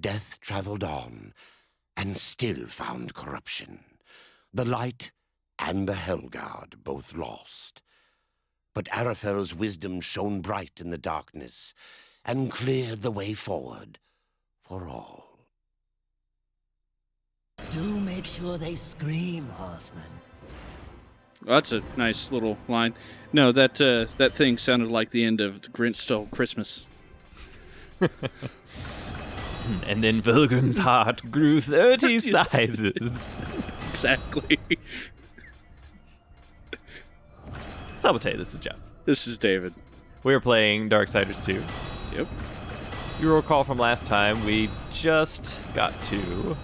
death traveled on, and still found corruption. The light and the Hellguard both lost. But Arafel's wisdom shone bright in the darkness, and cleared the way forward for all. Do make sure they scream, horseman. Well, that's a nice little line. No, that thing sounded like the end of The Grinch Stole Christmas. And then Pilgrim's heart grew 30 sizes. Exactly. So I will tell you, this is Jeff. This is David. We're playing Darksiders 2. Yep. You recall from last time, we just got to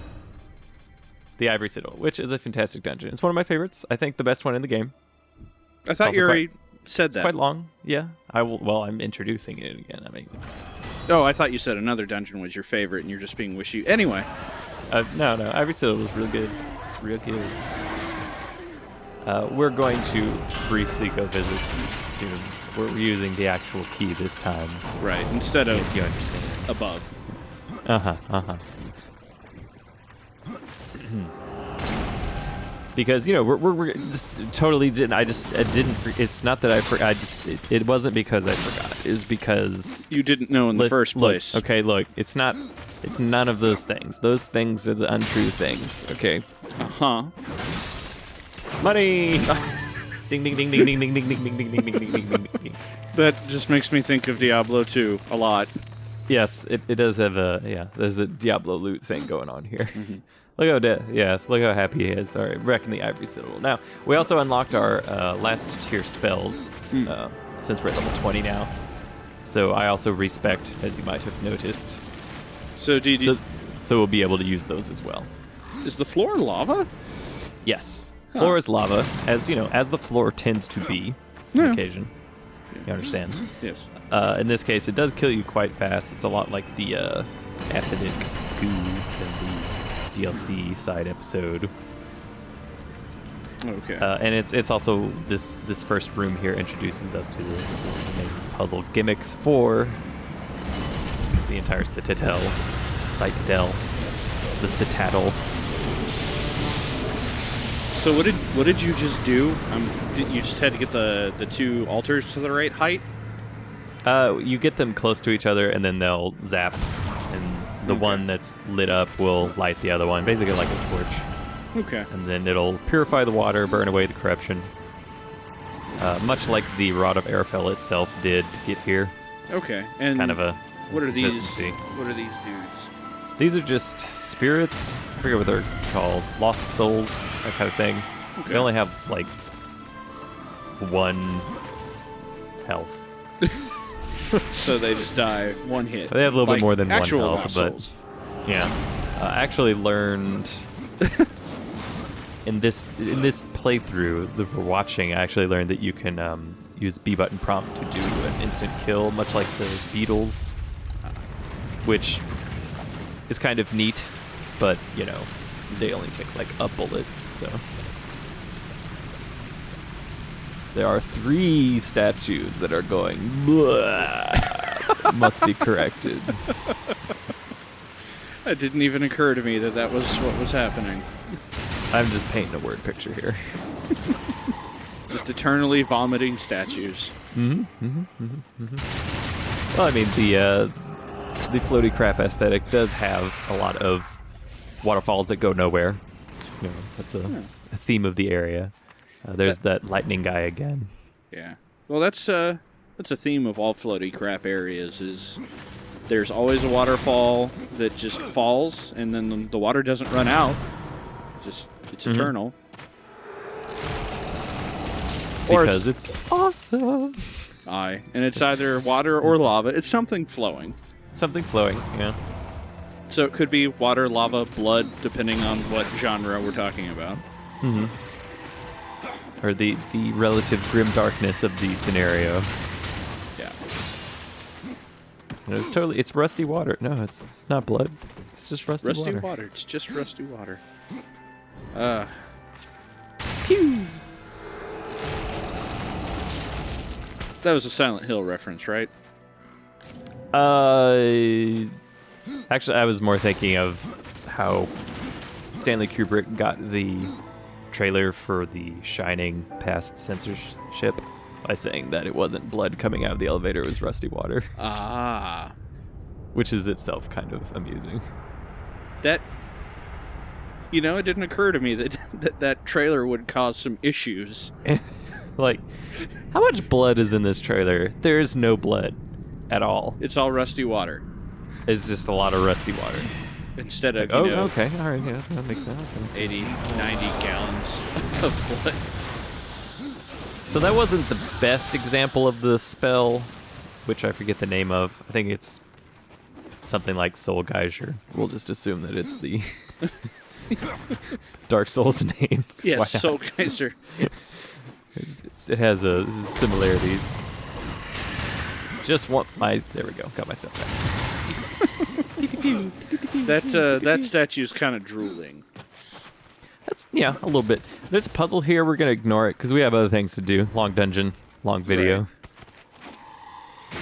the Ivory Citadel, which is a fantastic dungeon. It's one of my favorites. I think the best one in the game. I thought you already said that. It's quite long. Yeah. I'm introducing it again. I mean, Oh, I thought you said another dungeon was your favorite, and you're just being wishy. Anyway. No. Ivory Citadel was real good. It's real good. We're going to briefly go visit Tomb. We're using the actual key this time. Right, instead of if you understand. Above. Because we're just totally didn't. I didn't. It's not that I forgot. It wasn't because I forgot. It was because you didn't know in the first place. Look, okay, look. It's not. It's none of those things. Those things are the untrue things. Okay. Money. Ding ding ding ding ding ding ding ding ding ding ding ding ding ding ding. That just makes me think of Diablo 2 a lot. Yes, it does have there's a Diablo loot thing going on here. Mm-hmm. Look how happy he is. All right, wrecking the Ivory Citadel. Now, we also unlocked our last tier spells, since we're at level 20 now. So I also respect, as you might have noticed. So we'll be able to use those as well. Is the floor lava? Yes. Floor is lava, as the floor tends to be on occasion. You understand? Yes. In this case, it does kill you quite fast. It's a lot like the acidic goo in the DLC side episode. Okay. And it's also this first room here introduces us to the main puzzle gimmicks for the entire Citadel, the Citadel. So what did you just do? You just had to get the two altars to the right height? You get them close to each other, and then they'll zap, and the one that's lit up will light the other one, basically like a torch. Okay. And then it'll purify the water, burn away the corruption, much like the Rod of Arafel itself did to get here. Okay. It's and kind of a what are these? consistency. What are these dudes? These are just spirits. I forget what they're called. Lost souls, that kind of thing. Okay. They only have like 1 health. So they just die one hit. They have a little bit more than 1 actual health, lost but souls. yeah. I actually learned in this playthrough that we're watching. I actually learned that you can use B button prompt to do an instant kill, much like the Beatles, which is kind of neat, but they only take like a bullet. So there are 3 statues that are going must be corrected. It didn't even occur to me that was what was happening. I'm just painting a word picture here. Just eternally vomiting statues. Well, I mean, the floaty crap aesthetic does have a lot of waterfalls that go nowhere. That's a theme of the area. There's that lightning guy again. Yeah. Well, that's a theme of all floaty crap areas. Is there's always a waterfall that just falls, and then the water doesn't run out. It's eternal. Because it's awesome. Aye, and it's either water or lava. It's something flowing. Something flowing, yeah. So it could be water, lava, blood, depending on what genre we're talking about. Mm-hmm. Or the relative grim darkness of the scenario. Yeah. It's rusty water. No, it's not blood. It's just rusty water. Rusty water. It's just rusty water. Pew! That was a Silent Hill reference, right? Actually, I was more thinking of how Stanley Kubrick got the trailer for The Shining past censorship by saying that it wasn't blood coming out of the elevator, it was rusty water. Ah. Which is itself kind of amusing. That, it didn't occur to me that that trailer would cause some issues. Like, how much blood is in this trailer? There is no blood at all. It's all rusty water. It's just a lot of rusty water. Instead of, okay, all right, yeah, that makes sense. 80, 90 gallons of blood. So that wasn't the best example of the spell, which I forget the name of. I think it's something like Soul Geyser. We'll just assume that it's the Dark Souls name. Yes, Soul Geyser. It has similarities. Just want my... There we go. Got my stuff back. That statue's kind of drooling. That's, a little bit. There's a puzzle here. We're going to ignore it because we have other things to do. Long dungeon, long video. Right.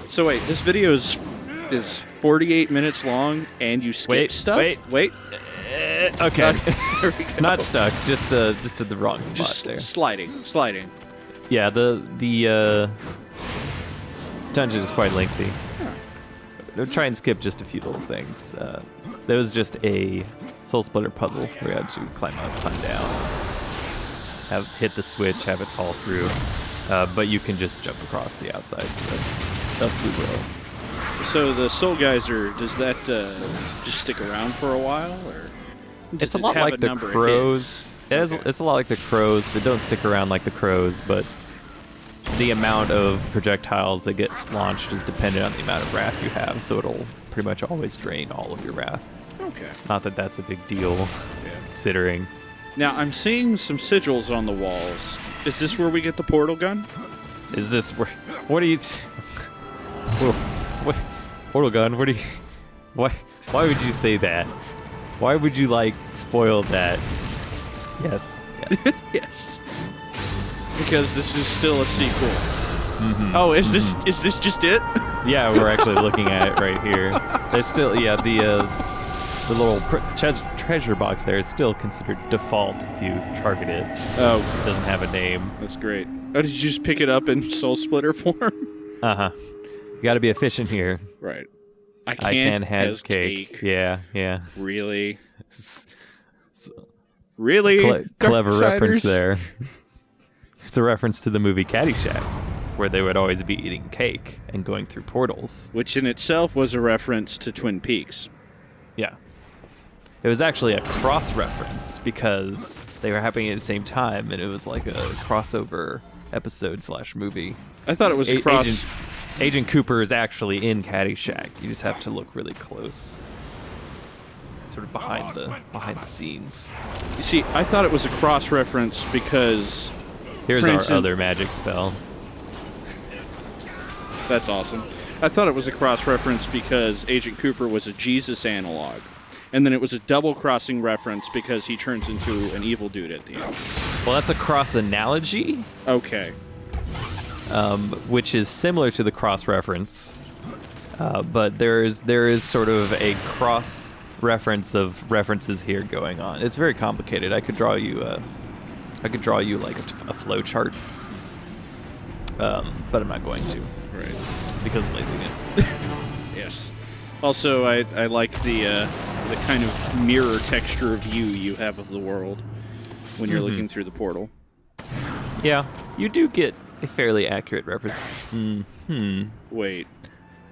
So wait, this video is 48 minutes long and you skipped stuff? Wait. Okay. There we go. Not stuck. Just to the wrong spot Just there. sliding. Yeah, the dungeon is quite lengthy. I'll try and skip just a few little things. There was just a soul splitter puzzle where you had to climb up, climb down, hit the switch, have it fall through, but you can just jump across the outside. So thus we will. So the Soul Geyser, does that just stick around for a while, or it's a lot like the crows. It's a lot like the crows. They don't stick around like the crows, but the amount of projectiles that gets launched is dependent on the amount of wrath you have, so it'll pretty much always drain all of your wrath. Okay. Not that that's a big deal, considering. Now, I'm seeing some sigils on the walls. Is this where we get the portal gun? Is this where... What are you... What? Portal gun? What do you... Why would you say that? Why would you, spoil that? Yes. Yes. Because this is still a sequel. Mm-hmm. Oh, is this just it? Yeah, we're actually looking at it right here. There's still, the little treasure box there is still considered default if you target it. Oh. It doesn't have a name. That's great. Oh, did you just pick it up in Soul Splitter form? Uh-huh. You gotta be efficient here. Right. I can has cake. Yeah. Really? Really? Clever Darksiders? reference there. It's a reference to the movie Caddyshack, where they would always be eating cake and going through portals. Which in itself was a reference to Twin Peaks. Yeah. It was actually a cross-reference because they were happening at the same time, and it was like a crossover episode/movie. I thought it was a cross... Agent Cooper is actually in Caddyshack. You just have to look really close. Sort of behind the scenes. You see, I thought it was a cross-reference because... Here's our other magic spell. That's awesome. I thought it was a cross-reference because Agent Cooper was a Jesus analog. And then it was a double-crossing reference because he turns into an evil dude at the end. Well, that's a cross-analogy. Okay. Which is similar to the cross-reference. But there is sort of a cross-reference of references here going on. It's very complicated. I could draw you like a flow chart, but I'm not going to. Right. Because of laziness. Yes. Also, I like the kind of mirror texture view you have of the world when you're looking through the portal. Yeah, you do get a fairly accurate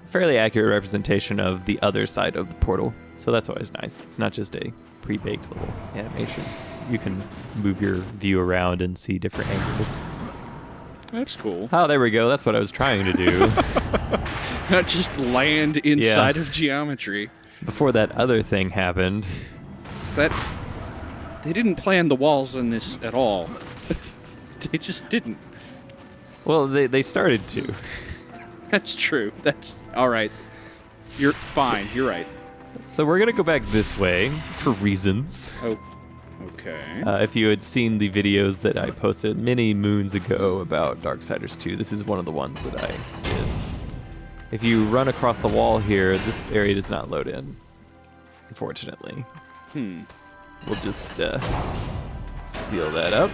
fairly accurate representation of the other side of the portal. So that's always nice. It's not just a pre-baked little animation. You can move your view around and see different angles. That's cool. Oh, there we go. That's what I was trying to do. Not just land inside of geometry. Before that other thing happened. They didn't plan the walls in this at all. They just didn't. Well, they started to. That's true. That's all right. You're fine. You're right. So we're going to go back this way for reasons. Oh, okay. If you had seen the videos that I posted many moons ago about Darksiders 2, this is one of the ones that I did. If you run across the wall here, this area does not load in, unfortunately. We'll just seal that up.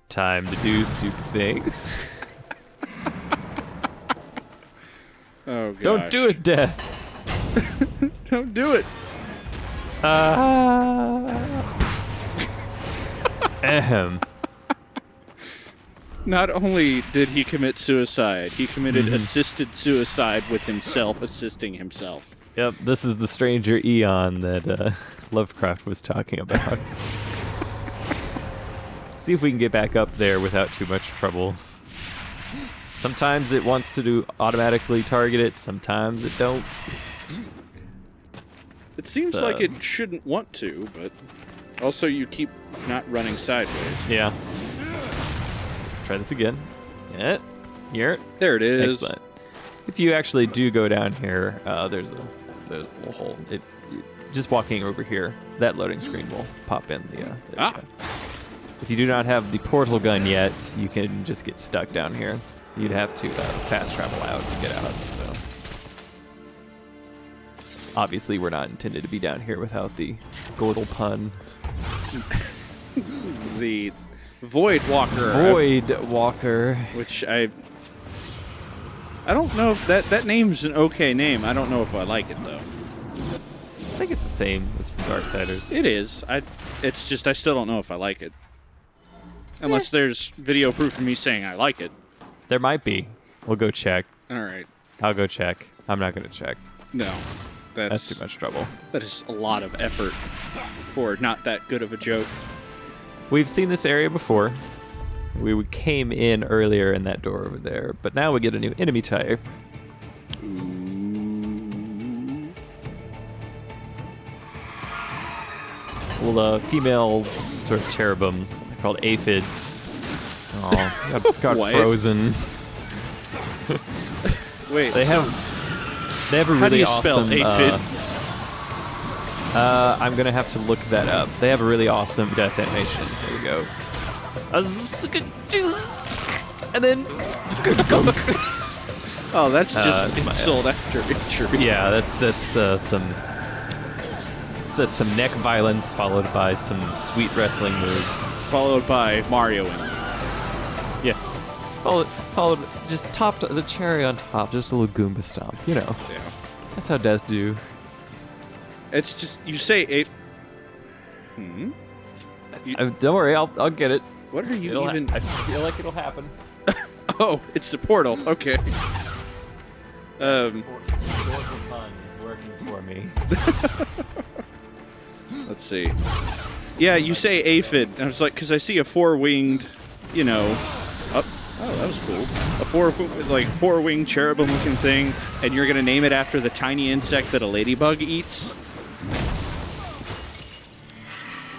Time to do stupid things. Oh, gosh. Don't do it, Death. Don't do it. Ahem. Not only did he commit suicide, he committed assisted suicide with himself assisting himself. Yep, this is the stranger Eon that Lovecraft was talking about. See if we can get back up there without too much trouble. Sometimes it wants to automatically target it, sometimes it don't. It seems like it shouldn't want to, but also you keep not running sideways. Yeah. Let's try this again. Yeah. Here. There it is. Excellent. If you actually do go down here, there's a little hole. Just walking over here, that loading screen will pop in. If you do not have the portal gun yet, you can just get stuck down here. You'd have to fast travel out to get out. So obviously, we're not intended to be down here without the Gordle pun. The Void Walker. Void Walker. Which I don't know if that name's an okay name. I don't know if I like it though. I think it's the same as Darksiders. It is. It's just I still don't know if I like it. Unless there's video proof of me saying I like it. There might be. We'll go check. All right. I'll go check. I'm not going to check. No. That's too much trouble. That is a lot of effort for not that good of a joke. We've seen this area before. We came in earlier in that door over there, but now we get a new enemy type. Well, female sort of cherubims. They're called aphids. Oh, got frozen. Wait, they have a really how do you awesome. Spell aphid? I'm gonna have to look that up. They have a really awesome death animation. There we go. And then. Oh, that's just insult after injury. Yeah, that's some neck violence followed by some sweet wrestling moves. Followed by Marioing. Yes. Followed just topped the cherry on top, just a little Goomba stomp, you know. Yeah. That's how death do. It's just you say ape. Don't worry, I'll get it. What are you even? I feel like it'll happen. Oh, it's the portal. Okay. Fun is working for me. Let's see. Yeah, you say aphid. I was like, because I see a four-winged, you know. Oh, that was cool. A four-winged cherubim-looking thing, and you're gonna name it after the tiny insect that a ladybug eats.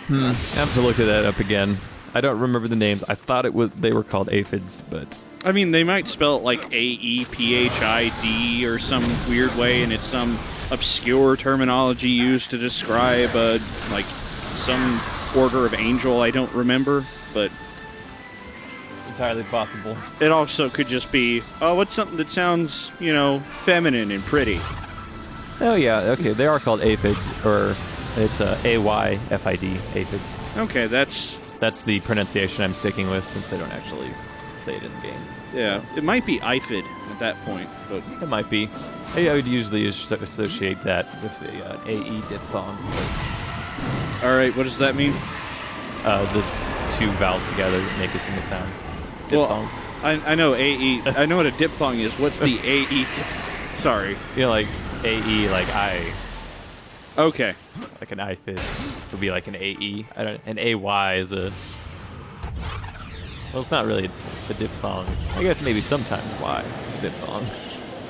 I have to look that up again. I don't remember the names. I thought they were called aphids, but I mean, they might spell it like AEPHID or some weird way, and it's some obscure terminology used to describe some order of angel I don't remember, but entirely possible. It also could just be, what's something that sounds, feminine and pretty. Oh yeah, okay, they are called aphids, or it's AYFID, aphid. Okay, that's the pronunciation I'm sticking with since they don't actually say it in the game. Yeah, it might be IFID at that point, but it might be. I would usually associate that with the AE diphthong. All right, what does that mean? The two vowels together make a single sound. Diphthong. Well, I know AE. I know what a diphthong is. What's the AE diphthong? Sorry. Like AE, like I. Okay. Like an IFID would be like an AE. An AY is a. Well, it's not really a diphthong. I guess maybe sometimes Y, a diphthong.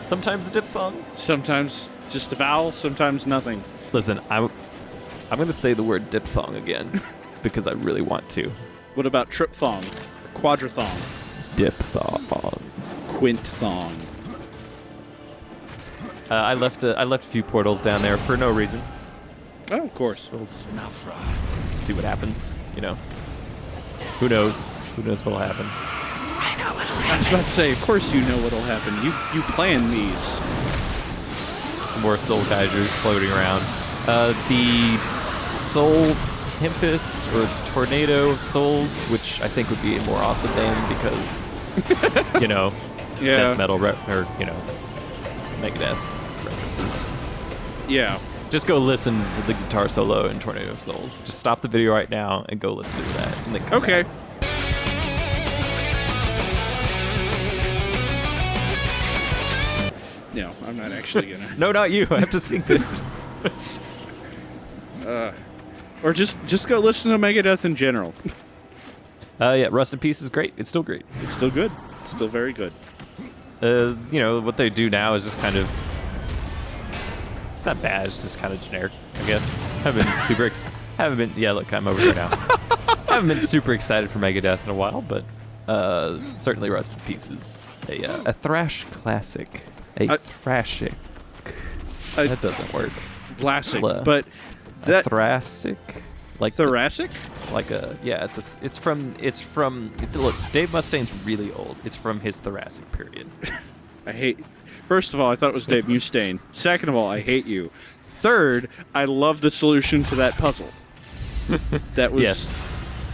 Sometimes a diphthong. Sometimes just a vowel. Sometimes nothing. Listen, I'm going to say the word diphthong again because I really want to. What about tripthong? Quadrathong? Diphthong. Quinthong. I left a few portals down there for no reason. Oh, of course. We'll see what happens. Who knows? Who knows what'll happen? I know what'll happen. was about to say, of course you know what'll happen. You plan these. Some more Soul Geysers floating around. The Soul Tempest or Tornado of Souls, which I think would be a more awesome name because, death metal or Megadeth references. Yeah. Just go listen to the guitar solo in Tornado of Souls. Just stop the video right now and go listen to that. And then come Okay. back. No, I'm not actually gonna. No, not you. I have to sing this. Or just go listen to Megadeth in general. Yeah, Rust in Peace is great. It's still great. It's still good. It's still very good. What they do now is just kind of. It's not bad. It's just kind of generic, I guess. Yeah, look, I'm over here now. Haven't been super excited for Megadeth in a while, but certainly Rust in Peace is a thrash classic. Thrashic. That doesn't work. Classic, but that Thoracic, like thoracic, it's from look, Dave Mustaine's really old. It's from his Thoracic period. First of all, I thought it was Dave Mustaine. Second of all, I hate you. Third, I love the solution to that puzzle. That was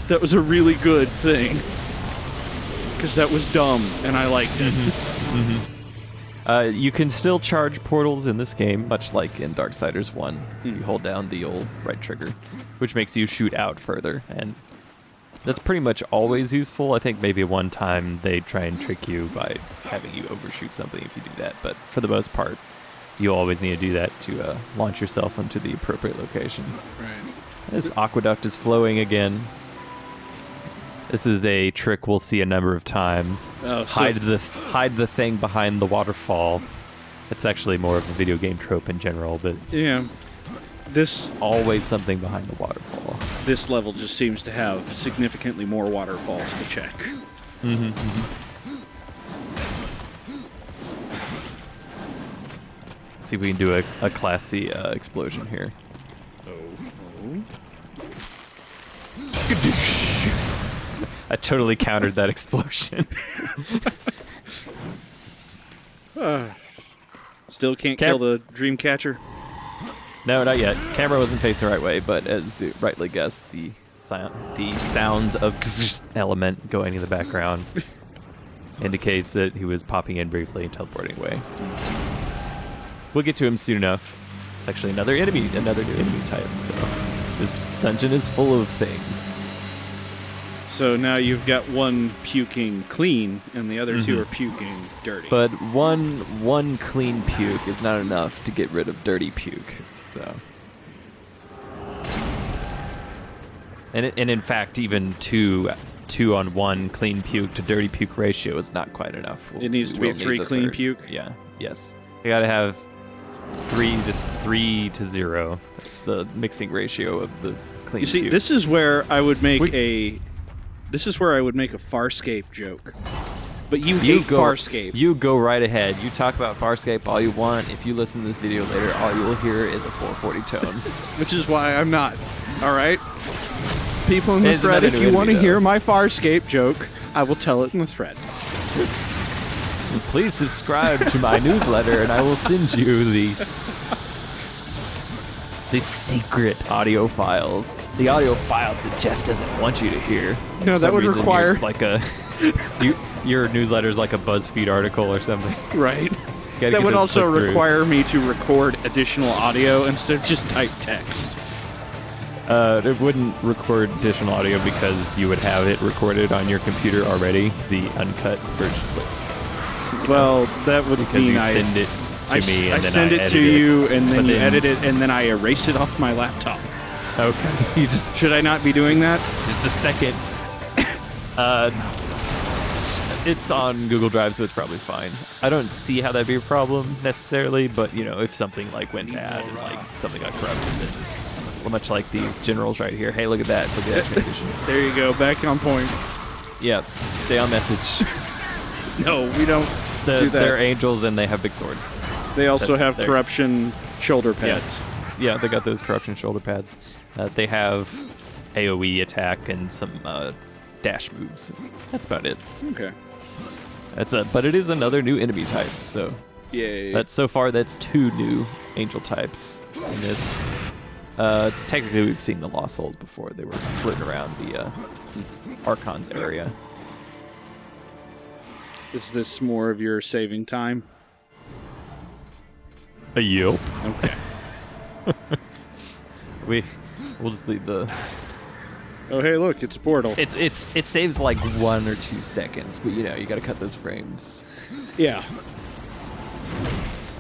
that was a really good thing because that was dumb and I liked it. You can still charge portals in this game, much like in Darksiders 1. You hold down the old right trigger, which makes you shoot out further, and that's pretty much always useful. I think maybe one time they try and trick you by having you overshoot something if you do that, but for the most part, you always need to do that to launch yourself onto the appropriate locations. Right. This aqueduct is flowing again. This is a trick we'll see a number of times. Hide the thing behind the waterfall. It's actually more of a video game trope in general, but this always something behind the waterfall. This level just seems to have significantly more waterfalls to check. See if we can do a classy explosion here. I totally countered that explosion. Still can't kill the dream catcher? No, not yet. Camera wasn't facing the right way, but as you rightly guessed, the sounds of element going in the background indicates that he was popping in briefly and teleporting away. We'll get to him soon enough. It's actually another enemy type, so this dungeon is full of things. So now you've got one puking clean, and the other two are puking dirty. But one clean puke is not enough to get rid of dirty puke. So, and in fact, even two on one clean puke to dirty puke ratio is not quite enough. It needs to be 3 clean puke. Yeah. Yes. You gotta have 3 to 0. That's the mixing ratio of the clean. You see, puke. this is where I would make a Farscape joke. But you hate Farscape. You go right ahead. You talk about Farscape all you want. If you listen to this video later, all you will hear is a 440 tone. Which is why I'm not. All right? People in the thread, if you want to hear my Farscape joke, I will tell it in the thread. Please subscribe to my newsletter, and I will send you these secret audio files. The audio files that Jeff doesn't want you to hear. No, that would require... It's like your newsletter is like a BuzzFeed article or something. Right. That would also require me to record additional audio instead of just type text. It wouldn't record additional audio because you would have it recorded on your computer already, the uncut version. Well, that would because mean you send it to me, and then I send it to you, and then you edit it, and then I erase it off my laptop. Okay. You just should I not be doing that? Just a second. It's on Google Drive, so it's probably fine. I don't see how that'd be a problem necessarily, but if something like went bad and like something got corrupted, then much like these generals right here. Hey, look at that! Look at that transition. There you go, back on point. Yeah, stay on message. No, we don't do that. They're angels and they have big swords. They also have corruption shoulder pads. Yeah, they got those corruption shoulder pads. They have AoE attack and some dash moves. That's about it. Okay. But it is another new enemy type. So Yay. that's 2 new angel types in this. Technically, we've seen the Lost Souls before. They were flitting around the Archon's area. Is this more of your saving time? Yup. Okay. We'll just leave the. Oh, hey, look, it's a portal. It saves like 1 or 2 seconds, but you got to cut those frames. Yeah.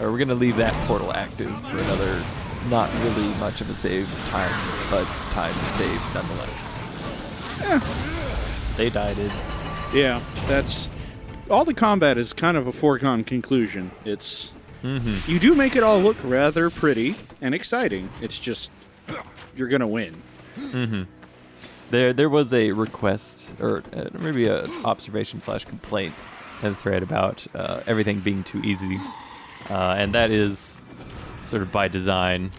Or we're gonna leave that portal active for another, not really much of a save time, but time to save nonetheless. Yeah. They died it. Yeah, that's... All the combat is kind of a foregone conclusion. It's... Mm-hmm. You do make it all look rather pretty and exciting. It's just... You're gonna win. Mm-hmm. There was a request, or maybe an observation/complaint in the thread about everything being too easy. And that is sort of by design.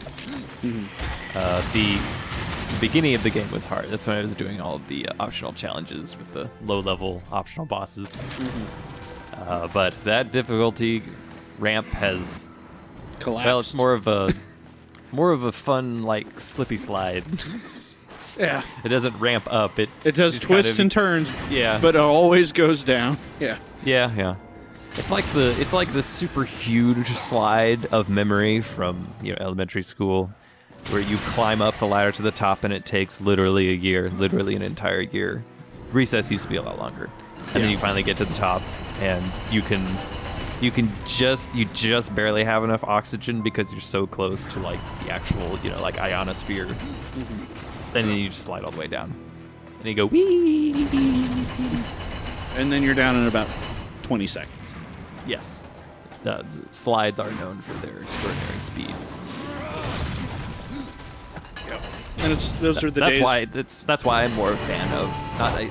The beginning of the game was hard. That's when I was doing all of the optional challenges with the low-level optional bosses. But that difficulty ramp has Collapsed. well, it's more of a fun like slippy slide. Yeah. It doesn't ramp up. It does just twists kind and turns, yeah. but it always goes down. Yeah. Yeah. It's like the super huge slide of memory from elementary school, where you climb up the ladder to the top and it takes literally a year, literally an entire year. Recess used to be a lot longer, and then you finally get to the top, and you just barely have enough oxygen because you're so close to like the actual like ionosphere. Then you just slide all the way down, and you go wee. And then you're down in about 20 seconds. Yes. Slides are known for their extraordinary speed. And those are the days. That's why I'm more a fan of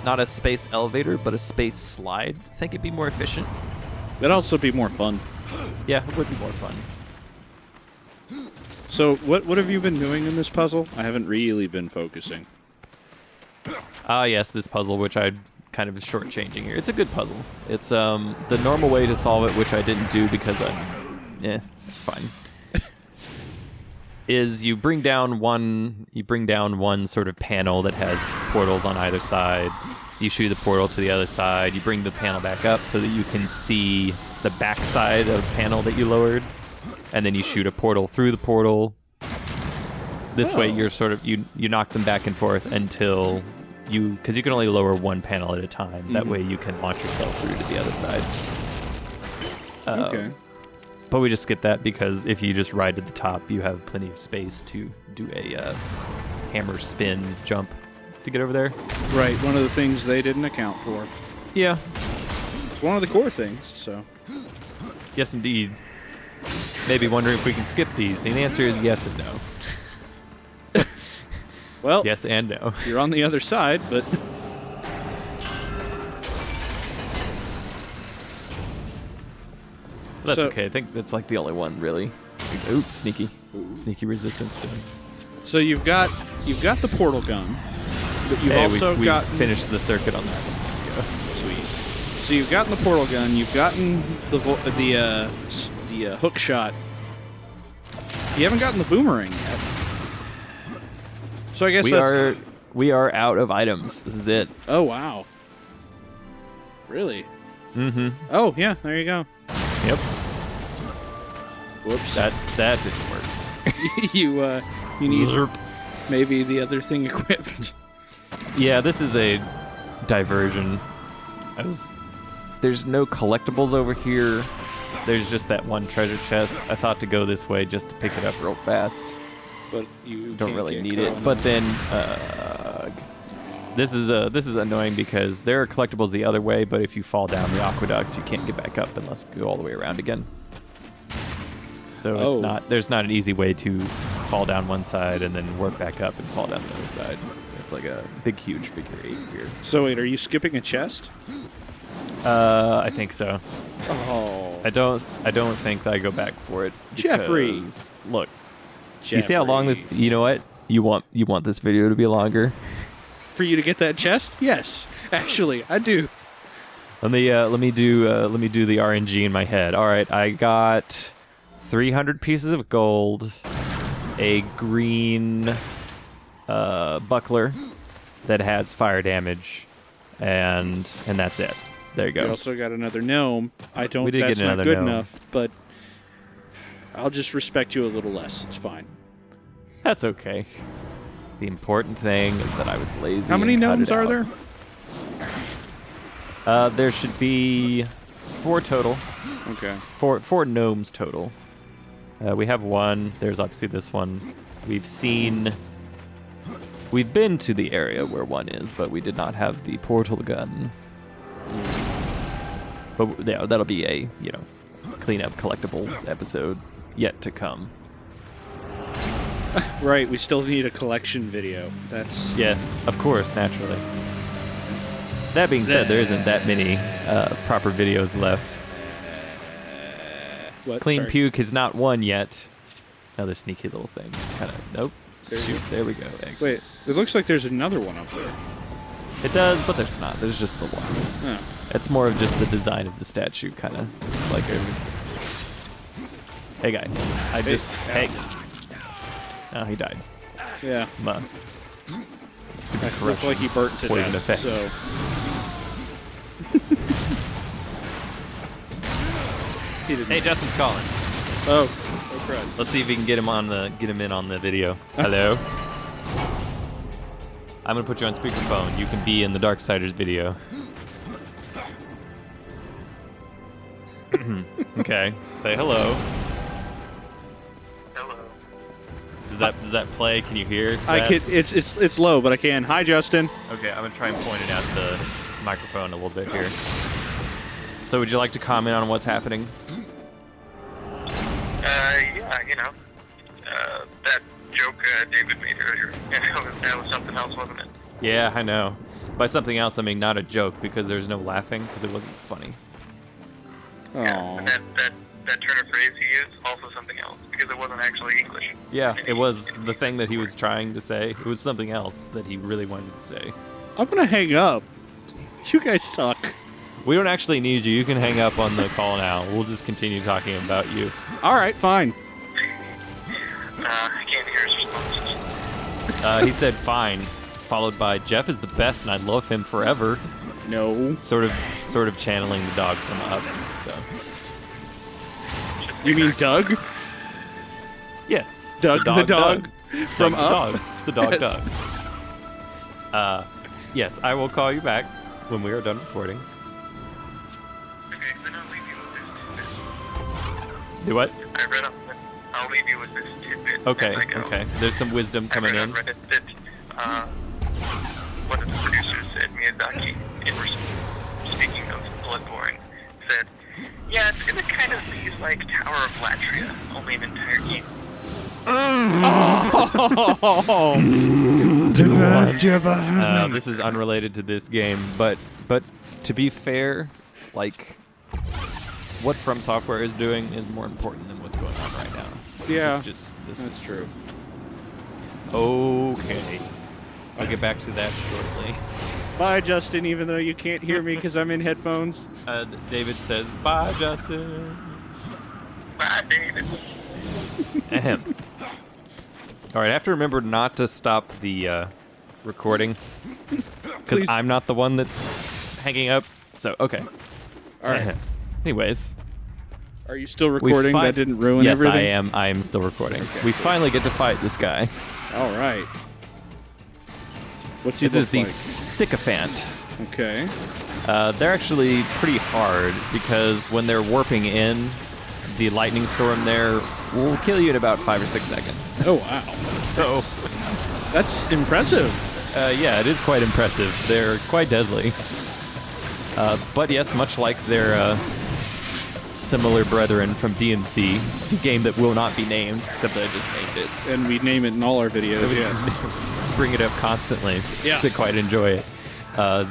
not a space elevator, but a space slide. I think it'd be more efficient. That'd also be more fun. Yeah, it would be more fun. So what have you been doing in this puzzle? I haven't really been focusing. Yes, this puzzle, which I kind of shortchanging here. It's a good puzzle. It's the normal way to solve it, which I didn't do because it's fine. Is you bring down one sort of panel that has portals on either side. You shoot the portal to the other side. You bring the panel back up so that you can see the back side of the panel that you lowered, and then you shoot a portal through the portal. This way, you're sort of you knock them back and forth until because you can only lower one panel at a time. That way, you can launch yourself through to the other side. Okay. But we just skip that because if you just ride to the top, you have plenty of space to do a hammer spin jump to get over there. Right, one of the things they didn't account for. Yeah. It's one of the core things, so. Yes, indeed. Maybe wondering if we can skip these. And the answer is yes and no. Well, yes and no. You're on the other side, but... That's okay. I think that's like the only one, really. Ooh, sneaky. Sneaky resistance to him. So you've got the portal gun, but you've also we got... finished the circuit on that one. Sweet. So you've gotten the portal gun, you've gotten the hook shot. You haven't gotten the boomerang yet. So I guess we are out of items. This is it. Oh, wow. Really? Mm-hmm. Oh, yeah, there you go. Yep. Whoops. That didn't work. You need maybe the other thing equipped. Yeah, this is a diversion. There's no collectibles over here. There's just that one treasure chest. I thought to go this way just to pick it up real fast. But you don't really need it. But then this is annoying because there are collectibles the other way, but if you fall down the aqueduct, you can't get back up unless you go all the way around again. So there's not an easy way to fall down one side and then work back up and fall down the other side. It's like a big, huge figure 8 here. So wait, are you skipping a chest? I think so. Oh. I don't think that I go back for it. Jeffrey. Look. Jeffrey. You see how long this? You know what? You want this video to be longer? For you to get that chest? Yes, actually, I do. Let me do the RNG in my head. All right, I got 300 pieces of gold, a green buckler that has fire damage, and that's it. There you go. We also got another gnome. We did That's get not another good gnome. enough, but I'll just respect you a little less. It's fine. That's okay. The important thing is that I was lazy. How many and cut gnomes it are out. there? There should be 4 total. Okay. Four gnomes total. We have one. There's obviously this one. We've been to the area where one is, but we did not have the portal gun. But yeah, that'll be a cleanup collectibles episode yet to come. Right. We still need a collection video. That's Yes, of course, naturally. That being said, there isn't that many proper videos left. what? Clean Sorry. puke is not one yet. Another sneaky little thing. Just kind of nope. Shoot, there we go. Excellent. Wait. It looks like there's another one up there. It does, but there's not. There's just the one. Oh. It's more of just the design of the statue, kind of like a. Hey guy, hey. Oh, he died. Yeah. Stupid It looks like he burnt to poison death. effect. So. He didn't. Hey, Justin's calling. Oh crud. Let's see if we can get him in on the video. Hello. I'm gonna put you on speakerphone. You can be in the Darksiders video. Okay. Say hello. Hello. Does that play? Can you hear? I that? can. It's low, but I can. Hi, Justin. Okay, I'm gonna try and point it at the microphone a little bit here. So, would you like to comment on what's happening? Yeah, that joke David made earlier. That was something else, wasn't it? Yeah, I know. By something else, I mean not a joke because there's no laughing because it wasn't funny. Oh. And that turn of phrase he used, also something else, because it wasn't actually English. Yeah, it was the thing that he was trying to say. It was something else that he really wanted to say. I'm gonna hang up. You guys suck. We don't actually need you. You can hang up on the call now. We'll just continue talking about you. All right, fine. I can't hear his responses. He said fine, followed by Jeff is the best and I love him forever. No. Sort of channeling the dog from Up. So You mean Doug? yes, Doug the dog from Doug Up? the dog. The dog Yes. dog. Yes, I will call you back when we are done recording. Okay, then I'll leave you with this tidbit. Do what? I read up. I'll leave you with this tidbit. Okay, as I go. okay. There's some wisdom coming I read in. on Reddit that one of the producers said, Miyazaki, speaking of Bloodborne, said, yeah, it's gonna kind of be like Tower of Latria, only an entire game. This is unrelated to this game, but to be fair, like what From Software is doing is more important than what's going on right now. Yeah, It's just this. that's true. Okay, I'll get back to that shortly. Bye, Justin, even though you can't hear me because I'm in headphones. David says bye, Justin. Bye, David. Ahem. All right, I have to remember not to stop the recording because Please. I'm not the one that's hanging up. So okay. All right. Ahem. Anyways, Are you still recording? That didn't ruin yes, everything? I am. I am still recording. We finally get to fight this guy. All right. What's he This is look the like? Sycophant. Okay. They're actually pretty hard because when they're warping in, the lightning storm there will kill you in about 5 or 6 seconds. Oh, wow. So, That's impressive. yeah, it is quite impressive. They're quite deadly. But yes, much like their similar brethren from DMC, a game that will not be named, except that I just named it. And we name it in all our videos. We Yeah. bring it up constantly. Yeah. I quite enjoy it. I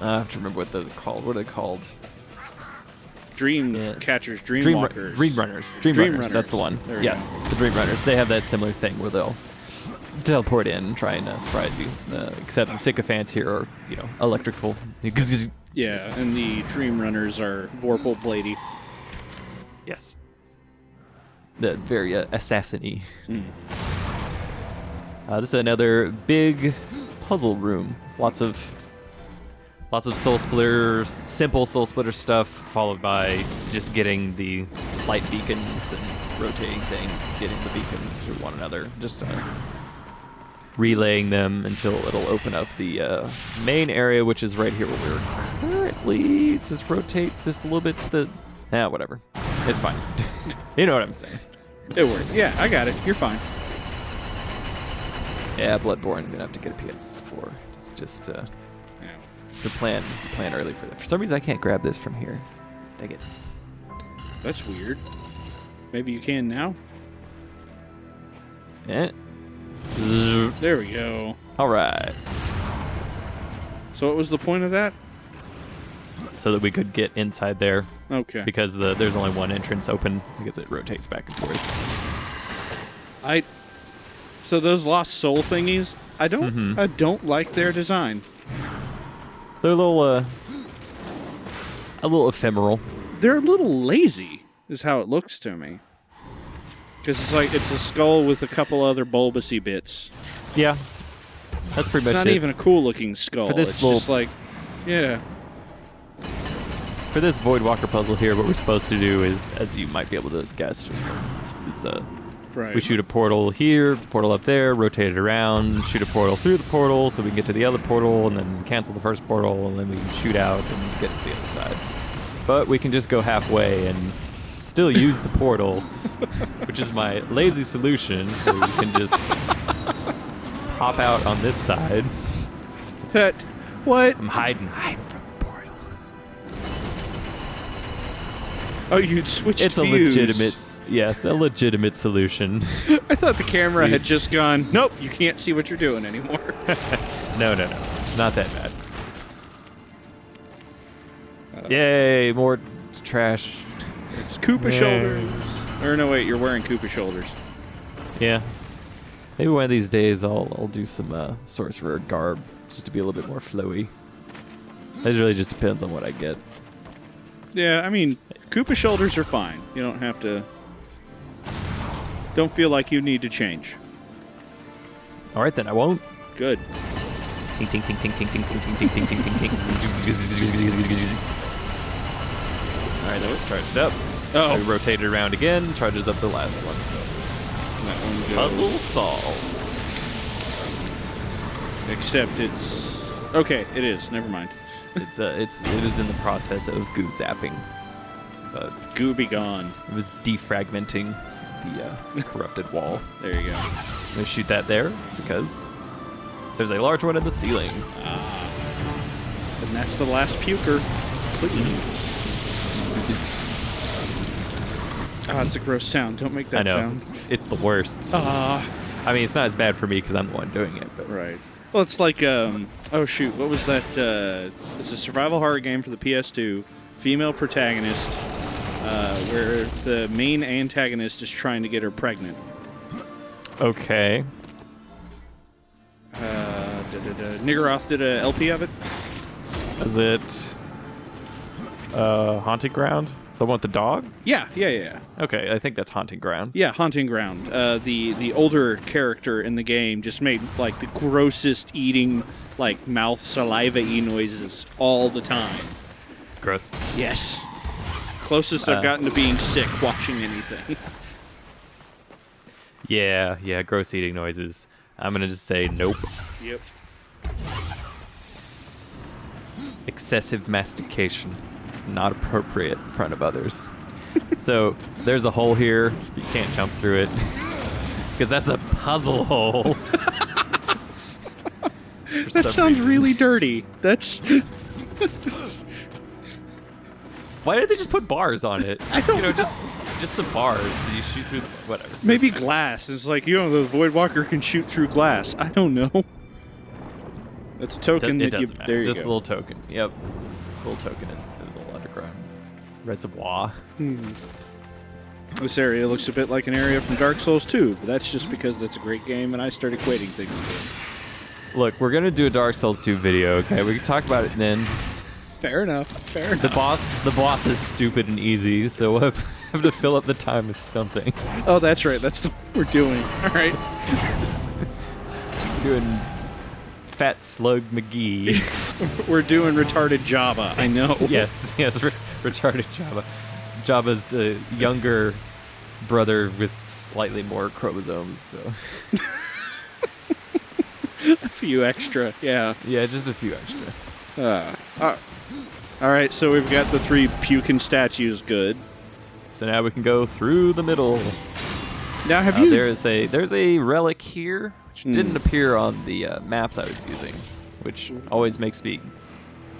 have to remember what they're called. What are they called? Dream Yeah. catchers, dream walkers. Dream runners. Dream That's the one. There we Yes, the dream runners. They have that similar thing where they'll teleport in and try and surprise you. Except the sycophants here are, electrical. Yeah, and the Dream Runners are Vorpal Bladey. Yes. The very assassin-y. This is another big puzzle room. Lots of soul splitters, simple soul splitter stuff, followed by just getting the light beacons and rotating things, getting the beacons to one another, just relaying them until it'll open up the main area, which is right here where we're currently. Just rotate just a little bit to the... whatever. It's fine. You know what I'm saying. It worked. Yeah, I got it. You're fine. Yeah, Bloodborne, I'm gonna have to get a PS4. It's just the plan early for that. For some reason, I can't grab this from here. Dang it. That's weird. Maybe you can now? Yeah. There we go. All right. So what was the point of that? So that we could get inside there. Okay. Because there's only one entrance open because it rotates back and forth. So those Lost Soul thingies, I don't like their design. They're a little ephemeral. They're a little lazy, is how it looks to me. Because it's a skull with a couple other bulbousy bits. Yeah, that's pretty much it. It's not even a cool looking skull. It's just like, yeah. For this Void Walker puzzle here, what we're supposed to do is, as you might be able to guess, just right. We shoot a portal here, portal up there, rotate it around, shoot a portal through the portal so we can get to the other portal, and then cancel the first portal, and then we can shoot out and get to the other side. But we can just go halfway and still use the portal, which is my lazy solution, so we can just pop out on this side. What? I'm hiding from the portal. Oh, you'd switched It's views. a legitimate solution. I thought the camera had just gone, nope, you can't see what you're doing anymore. No. Not that bad. Yay, more trash. It's Koopa shoulders. Or no, wait, you're wearing Koopa shoulders. Yeah. Maybe one of these days I'll do some sorcerer garb just to be a little bit more flowy. It really just depends on what I get. Yeah, I mean, Koopa shoulders are fine. You don't have to... Don't feel like you need to change. All right, then I won't. Good. Ting ting ting ting ting ting ting ting ting ting ting ting. All right, that was charged up. Oh. I rotated around again, charges up the last one. That one goes. Puzzle solved. Except it's... Okay, it is. Never mind. It is in the process of goo zapping. Goo be gone. It was defragmenting the corrupted wall. There you go. I'm gonna shoot that there because there's a large one in the ceiling. And that's the last puker. Ah, it's a gross sound. Don't make that I know. sound. It's the worst. I mean, it's not as bad for me because I'm the one doing it. But Right. Well, it's like, oh shoot, what was that? It's a survival horror game for the PS2. Female protagonist, where the main antagonist is trying to get her pregnant. Okay. Niggeroth did a LP of it. Is it Haunting Ground? The one with the dog? Yeah. Okay, I think that's Haunting Ground. Yeah, Haunting Ground. The older character in the game just made like the grossest eating, like mouth saliva-y noises all the time. Gross. Yes. Closest I've gotten to being sick watching anything. Yeah, gross eating noises. I'm gonna just say nope. Yep. Excessive mastication. It's not appropriate in front of others. So there's a hole here. You can't jump through it because that's a puzzle hole. That sounds really dirty. That's... Why did they just put bars on it? I don't know. Just some bars so you shoot through whatever. Maybe glass. It's like, the Void Walker can shoot through glass. I don't know. That's a token It that you... doesn't matter. There you Just go. a little token. Yep. A little token in the little underground reservoir. This area looks a bit like an area from Dark Souls 2, but that's just because it's a great game and I start equating things to it. Look, we're gonna do a Dark Souls 2 video, okay? We can talk about it then. Fair enough. Fair enough. The boss is stupid and easy, so we'll have to fill up the time with something. Oh, that's right. That's what we're doing. All right. We're doing Fat Slug McGee. We're doing retarded Java. I know. yes, retarded Java. Java's younger brother with slightly more chromosomes. So. A few extra. Yeah. Yeah, just a few extra. All right. So we've got the 3 puking statues. Good. So now we can go through the middle. Now, have you? There's a relic here, which didn't appear on the maps I was using, which always makes me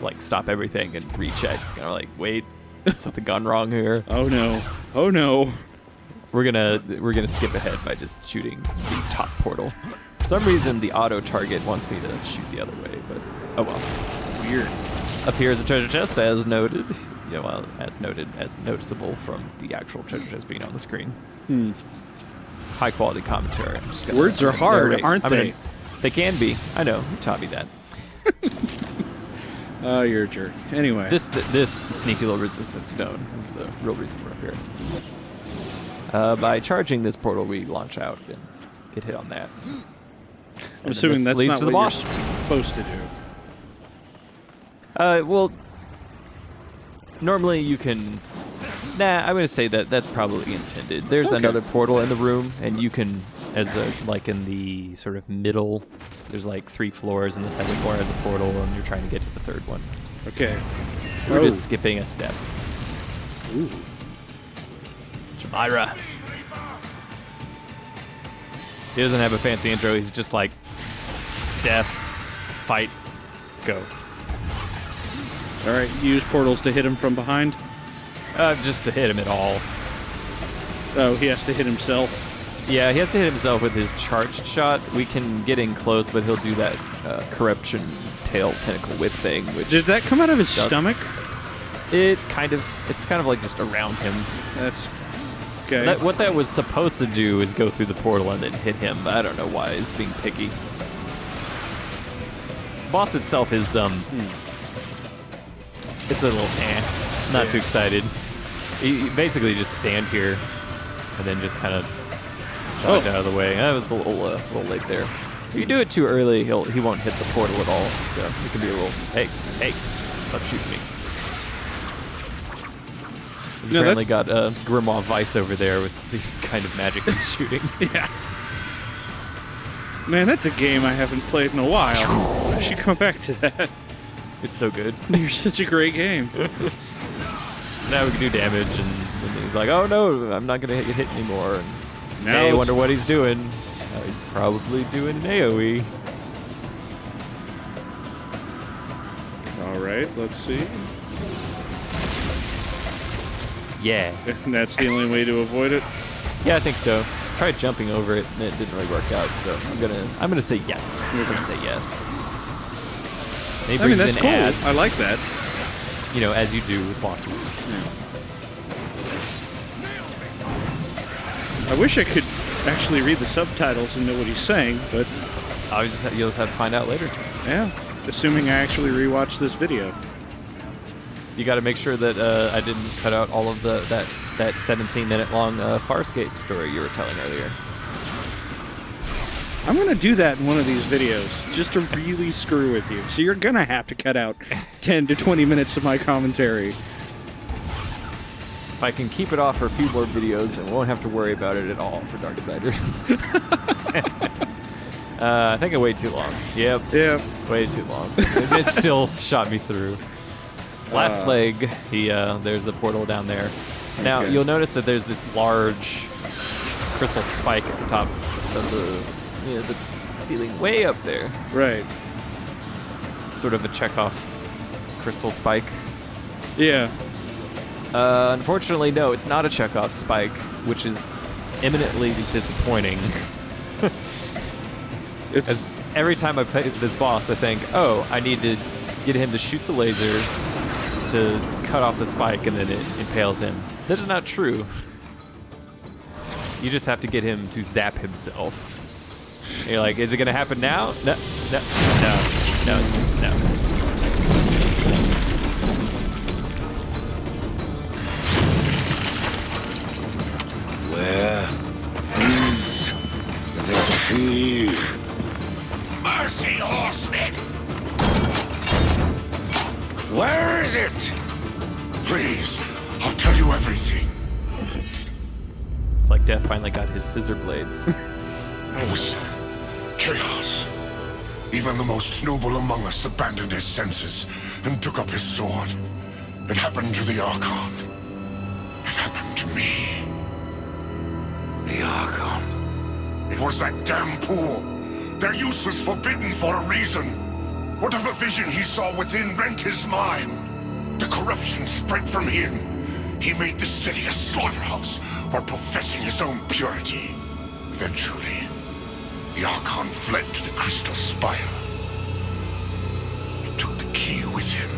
like stop everything and recheck. You know, like, wait, is something gone wrong here? Oh no! Oh no! We're gonna skip ahead by just shooting the top portal. For some reason, the auto target wants me to shoot the other way, but oh well. Weird. Up here is a treasure chest, as noted. Yeah, well, as noticeable from the actual treasure chest being on the screen. It's high quality commentary. I'm just gonna Words are hard, narrate. aren't they? They can be. I know. You taught me that. Oh, you're a jerk. Anyway. This sneaky little resistance stone is the real reason we're up here. By charging this portal, we launch out and get hit on that. I'm assuming that's leads not to what the boss. you're supposed to do. Well, normally you can. Nah, I'm gonna say that's probably intended. There's another portal in the room, and you can, like in the sort of middle, there's like 3 floors, and the second floor has a portal, and you're trying to get to the third one. Okay. We're just skipping a step. Ooh. Jamira. He doesn't have a fancy intro. He's just like, death, fight, go. All right. Use portals to hit him from behind. Just to hit him at all. Oh, he has to hit himself. Yeah, he has to hit himself with his charged shot. We can get in close, but he'll do that corruption tail tentacle whip thing. Which Did that come out of his stomach? It's kind of like just around him. That's okay. What that was supposed to do is go through the portal and then hit him, but I don't know why he's being picky. Boss itself is it's a little not too excited. You basically just stand here and then just kind of dodge out of the way. That was a little late there. If you do it too early, he won't hit the portal at all. So it can be a little, hey, stop shooting me. He's apparently got Grimoire Vice over there with the kind of magic he's shooting. Yeah. Man, that's a game I haven't played in a while. I should come back to that. It's so good. You're such a great game. Now we can do damage, and he's like, oh no, I'm not going to get hit anymore. And Now hey, I wonder what he's doing. He's probably doing an AoE. All right, let's see. Yeah. And that's the only way to avoid it? Yeah, I think so. Tried jumping over it, and it didn't really work out. So I'm gonna say yes. We're gonna say yes. And he brings that's in cool. ads, I like that. You know, as you do with bosses. I wish I could actually read the subtitles and know what he's saying, but You'll just have to find out later. yeah, assuming I actually rewatch this video. You got to make sure that I didn't cut out all of that 17-minute long Farscape story you were telling earlier. I'm going to do that in one of these videos, just to really screw with you. So you're going to have to cut out 10 to 20 minutes of my commentary. If I can keep it off for a few more videos, then we won't have to worry about it at all for Darksiders. I think I waited too long. Yep. Way too long. It still shot me through. Last leg, there's a portal down there. Now, you'll notice that there's this large crystal spike at the top of the ceiling way up there. Right. Sort of a Chekhov's crystal spike. Yeah. Unfortunately, no, it's not a Chekhov spike, which is eminently disappointing. As every time I play this boss, I think, oh, I need to get him to shoot the laser to cut off the spike, and then it impales him. That is not true. You just have to get him to zap himself. And you're like, is it gonna happen now? No, no, no, no, no. Where is the key? Mercy, horsemen! Where is it? Please, I'll tell you everything. It's like Death finally got his scissor blades. It was chaos. Even the most noble among us abandoned his senses and took up his sword. It happened to the Archon. It happened to me. The Archon. It was that damn pool. Their use was forbidden for a reason. Whatever vision he saw within rent his mind. The corruption spread from him. He made the city a slaughterhouse while professing his own purity. Eventually, the Archon fled to the Crystal Spire. He took the key with him.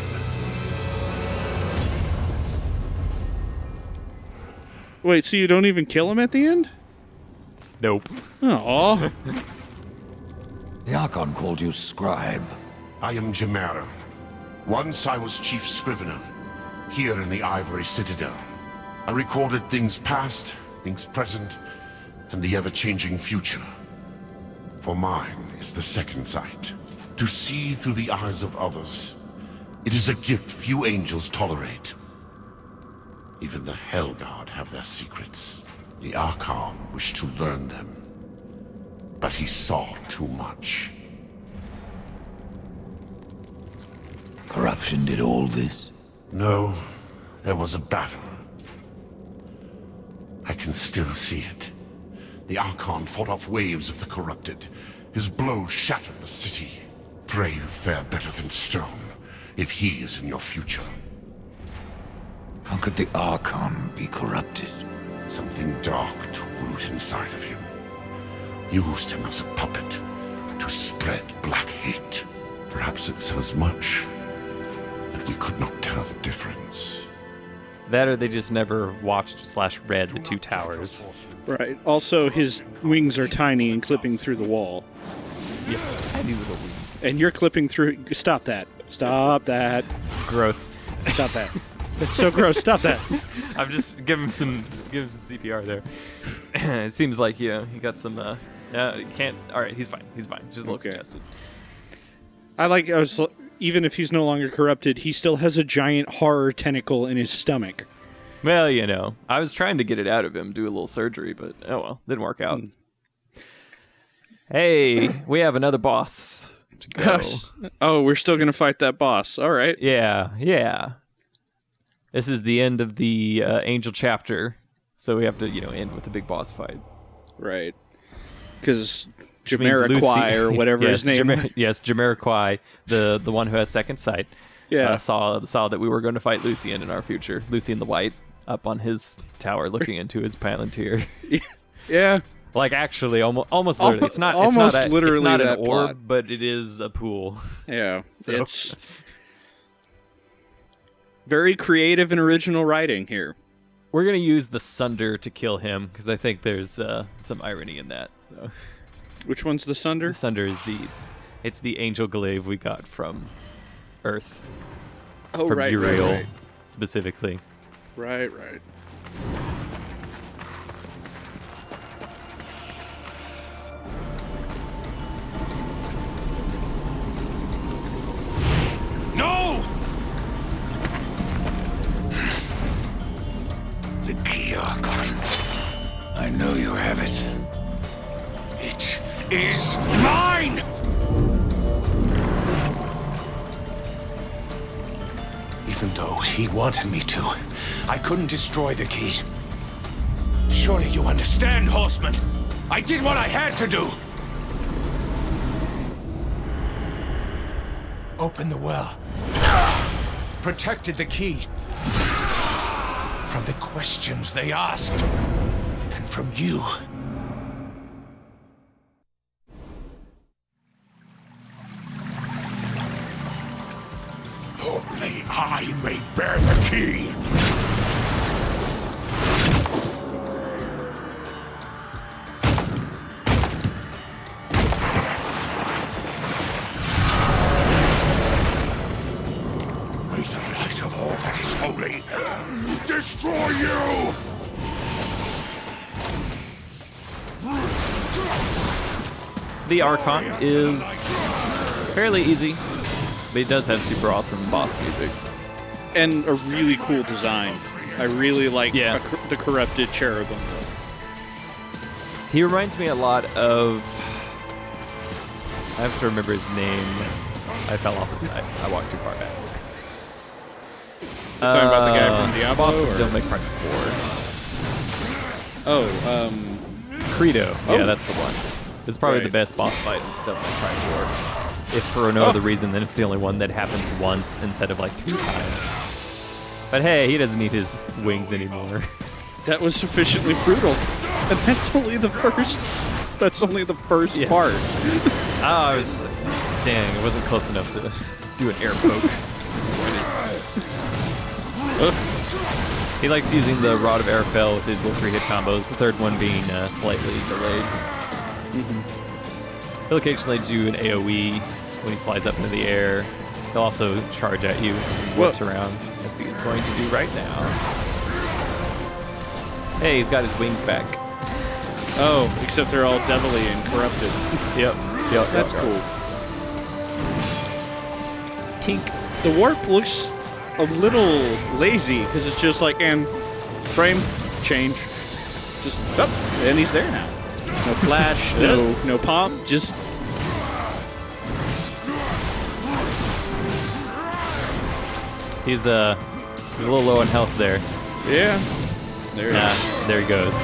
Wait, so you don't even kill him at the end? Nope. Aww. The Archon called you scribe. I am Chimera. Once I was chief scrivener, here in the Ivory Citadel. I recorded things past, things present, and the ever-changing future. For mine is the second sight, to see through the eyes of others. It is a gift few angels tolerate. Even the Hellguard have their secrets. The Archon wished to learn them, but he saw too much. Corruption did all this? No, there was a battle. I can still see it. The Archon fought off waves of the corrupted. His blows shattered the city. Pray you fare better than stone, if he is in your future. How could the Archon be corrupted? Something dark took root inside of him. Used him as a puppet to spread black hate. Perhaps it says much that we could not tell the difference. That or they just never watched/read the Two Towers. Right. Also, his wings are tiny and clipping through the wall. Yes, tiny little wings. And you're clipping through... Stop that. Stop that. Gross. Stop that. That's so gross. Stop that. I'm just giving him some CPR there. It seems like he got some. He can't. All right, he's fine. He's fine. Just a little congested. Even if he's no longer corrupted, he still has a giant horror tentacle in his stomach. Well, I was trying to get it out of him, do a little surgery, but oh well, didn't work out. Hey, we have another boss to go. Oh, we're still gonna fight that boss. All right. Yeah. This is the end of the Angel chapter, so we have to, end with the big boss fight. Right. Because Jamiroquai, or whatever his name. Jamiroquai, the one who has second sight. Yeah. Saw that we were going to fight Lucian in our future. Lucian the White up on his tower, looking into his Palantir. Yeah. Like actually, almost literally. It's not literally an that orb, plot. but it is a pool. Yeah. So. It's very creative and original writing here. We're gonna use the Sunder to kill him because I think there's some irony in that. So, which one's the Sunder? The Sunder is the angel glaive we got from Earth. Oh, from right, Uriel, right. specifically. Right. No! The key, Archon. I know you have it. It is mine! Even though he wanted me to, I couldn't destroy the key. Surely you understand, Horseman. I did what I had to do. Opened the well. Protected the key. From the questions they asked. And from you. Only I may bear the key. destroy you! The Archon is fairly easy, but it does have super awesome boss music. And a really cool design. I really like the corrupted cherubim. He reminds me a lot of... I have to remember his name. I fell off the side. I walked too far back. You're talking about the guy from Diablo? Boss from Or? Devil May Cry 4. Oh, Credo. Oh. Yeah, that's the one. It's probably Right. the best boss fight in Devil May Cry 4. If for no other reason than it's the only one that happens once instead of like 2 times. But hey, he doesn't need his wings anymore. that was sufficiently brutal. And that's only the first. That's only the first Yes. part. Oh, I was... Dang, it wasn't close enough to do an air poke. Disappointed. He likes using the Rod of Arafel with his little 3-hit combos, the third one being slightly delayed. He'll occasionally do an AoE when he flies up into the air. He'll also charge at you and whips around, as he is going to do right now. Hey, he's got his wings back. Oh, except they're all devilly and corrupted. Yep. That's cool. Tink. The warp looks a little lazy because it's just like, and frame change. Just, oh, and he's there now. No flash, no pomp, just... He's a little low on health there. Yeah. There it Nah, is. there he goes.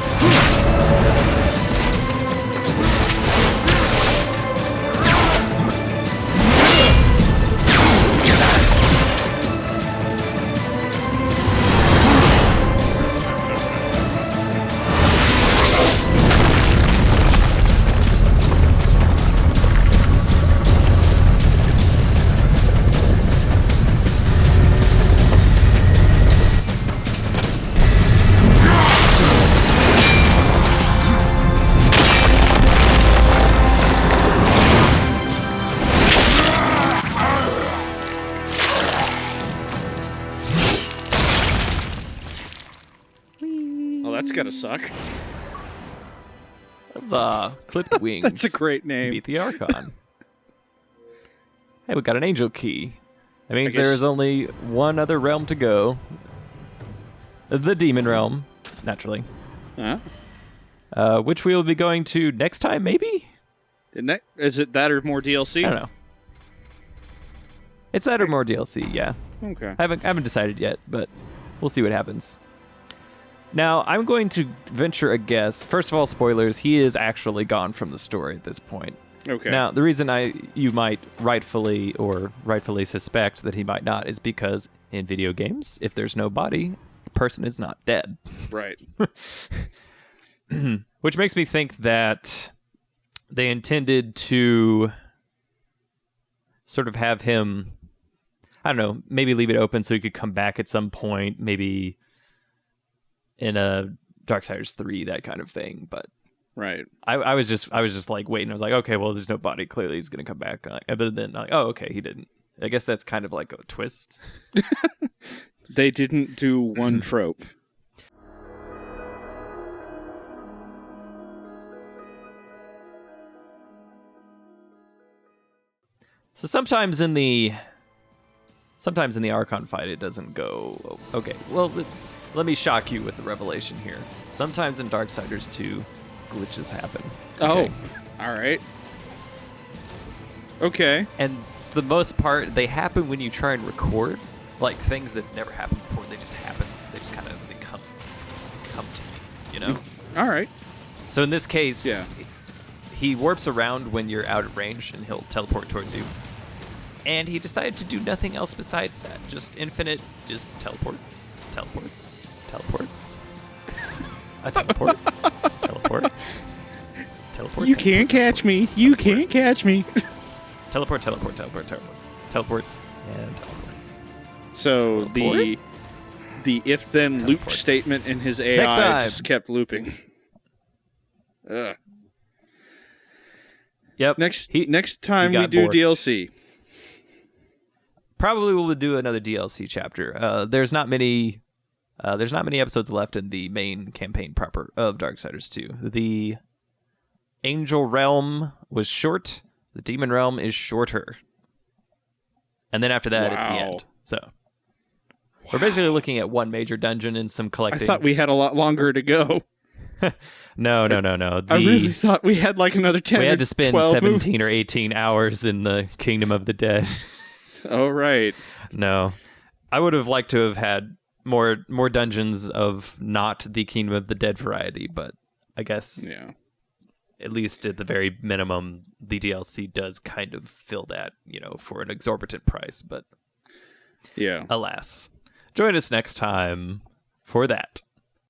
Oh, that's gotta suck. That's clipped wings. That's a great name. Beat the Archon. Hey, we got an angel key. That means guess- there is only one other realm to go. The demon realm, naturally. Huh? Which we will be going to next time, maybe? Is it that or more DLC? I don't know. It's that or more DLC, yeah. Okay. I haven't decided yet, but we'll see what happens. Now, I'm going to venture a guess. First of all, spoilers, he is actually gone from the story at this point. Okay. Now, the reason you might rightfully suspect that he might not is because in video games, if there's no body, the person is not dead. Right. Which makes me think that they intended to sort of have him, I don't know, maybe leave it open so he could come back at some point, maybe in a Darksiders 3, that kind of thing. But Right. I was just like waiting. I was like, okay, well, there's no body. Clearly, he's gonna come back. But then, like, oh, okay, he didn't. I guess that's kind of like a twist. They didn't do one trope. So sometimes in the Archon fight, it doesn't go okay. Well, let me shock you with the revelation here. Sometimes in Darksiders 2, glitches happen. Okay? Oh, all right. Okay. And for the most part, they happen when you try and record, like things that never happened before. They just happen. They just kind of come to me, you know. All right. So in this case, Yeah. he warps around when you're out of range, and he'll teleport towards you. And he decided to do nothing else besides that. Just infinite, just teleport, teleport, teleport, a teleport, teleport, teleport. You can't catch me. You can't catch me. Teleport, teleport, teleport, teleport, teleport, and teleport. So Teleport? the if-then loop Teleport. statement in his Next AI time. just kept looping. Ugh. Yep. Next time we got do borked. DLC. Probably we'll do another DLC chapter. There's not many There's not many episodes left in the main campaign proper of Darksiders 2. The Angel Realm was short. The Demon Realm is shorter. And then after that, it's the end. So we're basically looking at one major dungeon and some collecting. I thought we had a lot longer to go. No. I really thought we had like another 10 We had to spend 12 17 movies. or 18 hours in the Kingdom of the Dead. Oh, right. No. I would have liked to have had more dungeons of not the Kingdom of the Dead variety, but I guess at least at the very minimum, the DLC does kind of fill that, for an exorbitant price, but yeah. alas. Join us next time for that.